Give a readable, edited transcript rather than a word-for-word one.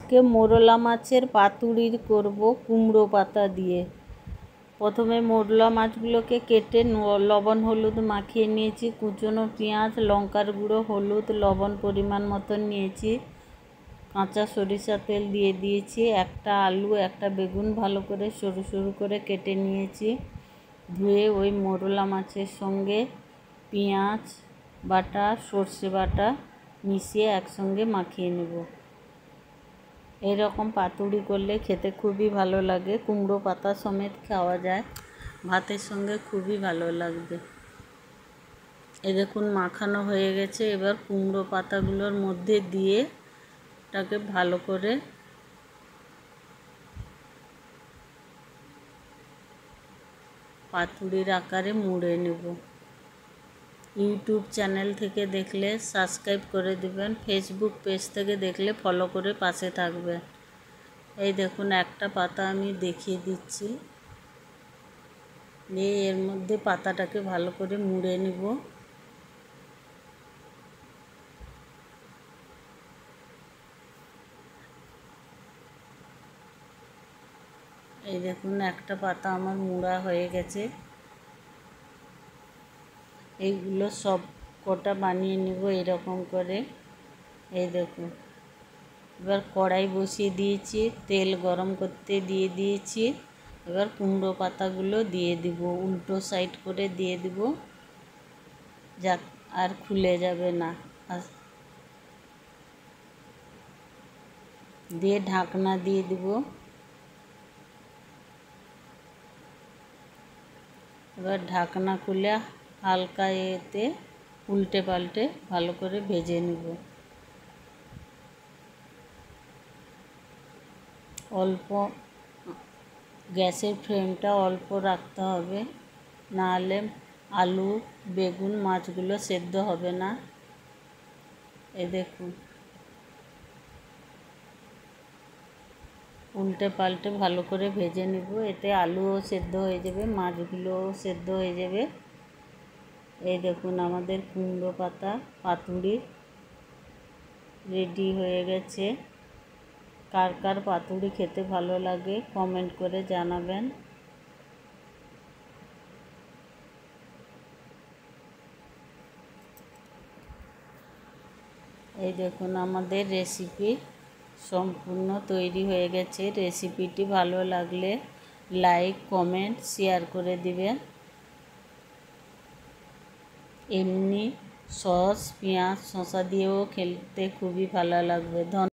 আজকে মোরলা মাছের পাতুড়ি করব কুমড়ো পাতা দিয়ে। প্রথমে মোরলা মাছগুলোকে কেটে লবণ হলুদ মাখিয়ে নিয়েছি। কুচনো পেঁয়াজ, লঙ্কার গুঁড়ো, হলুদ, লবণ পরিমাণ মতন নিয়েছি। কাঁচা সরিষার তেল দিয়ে দিয়েছি। একটা আলু, একটা বেগুন ভালো করে সরু সরু করে কেটে নিয়েছি। ধুয়ে ওই মোরলা মাছের সঙ্গে পেঁয়াজ বাটা, সর্ষে বাটা মিশিয়ে একসঙ্গে মাখিয়ে নেব। এরকম পাতুড়ি করলে খেতে খুবই ভালো লাগে। কুমড়ো পাতা সমেত খাওয়া যায়, ভাতের সঙ্গে খুবই ভালো লাগবে। এই দেখুন মাখানো হয়ে গেছে। এবার কুমড়ো পাতাগুলোর মধ্যে দিয়ে এটাকে ভালো করে পাতুড়ির আকারে মুড়ে নেব। ইউটিউব চ্যানেল থেকে দেখলে সাবস্ক্রাইব করে দেবেন, ফেসবুক পেজ থেকে দেখলে ফলো করে পাশে থাকবেন। এই দেখুন একটা পাতা আমি দেখিয়ে দিচ্ছি। নিয়ে এর মধ্যে পাতাটাকে ভালো করে মুড়ে নিব। এই দেখুন একটা পাতা আমার মুড়া হয়ে গেছে। এইগুলো সব কটা বানিয়ে নেব এরকম করে। এই দেখুন এবার কড়াই বসিয়ে দিয়েছি, তেল গরম করতে দিয়ে দিয়েছি। এবার কুমড়ো পাতাগুলো দিয়ে দিব, উল্টো সাইড করে দিয়ে দিব, যা আর খুলে যাবে না। দিয়ে ঢাকনা দিয়ে দিব। এবার ঢাকনা খুলে হালকা এতে উল্টে পাল্টে ভালো করে ভেজে নেব। অল্প গ্যাসের ফ্লেমটা অল্প রাখতে হবে, নাহলে আলু, বেগুন, মাছগুলো সেদ্ধ হবে না। এ দেখুন উল্টে পাল্টে ভালো করে ভেজে নেব। এতে আলুও সেদ্ধ হয়ে যাবে, মাছগুলোও সেদ্ধ হয়ে যাবে। এই দেখুন আমাদের কুমড়ো পাতা পাতুড়ি রেডি হয়ে গেছে। কার কার পাতুড়ি খেতে ভালো লাগে কমেন্ট করে জানাবেন। এই দেখুন আমাদের রেসিপি সম্পূর্ণ তৈরি হয়ে গেছে। রেসিপিটি ভালো লাগলে লাইক, কমেন্ট, শেয়ার করে দিবেন। এমনি সস, পেঁয়াজ, শসা দিয়েও খেতে খুবই ভালো লাগবে।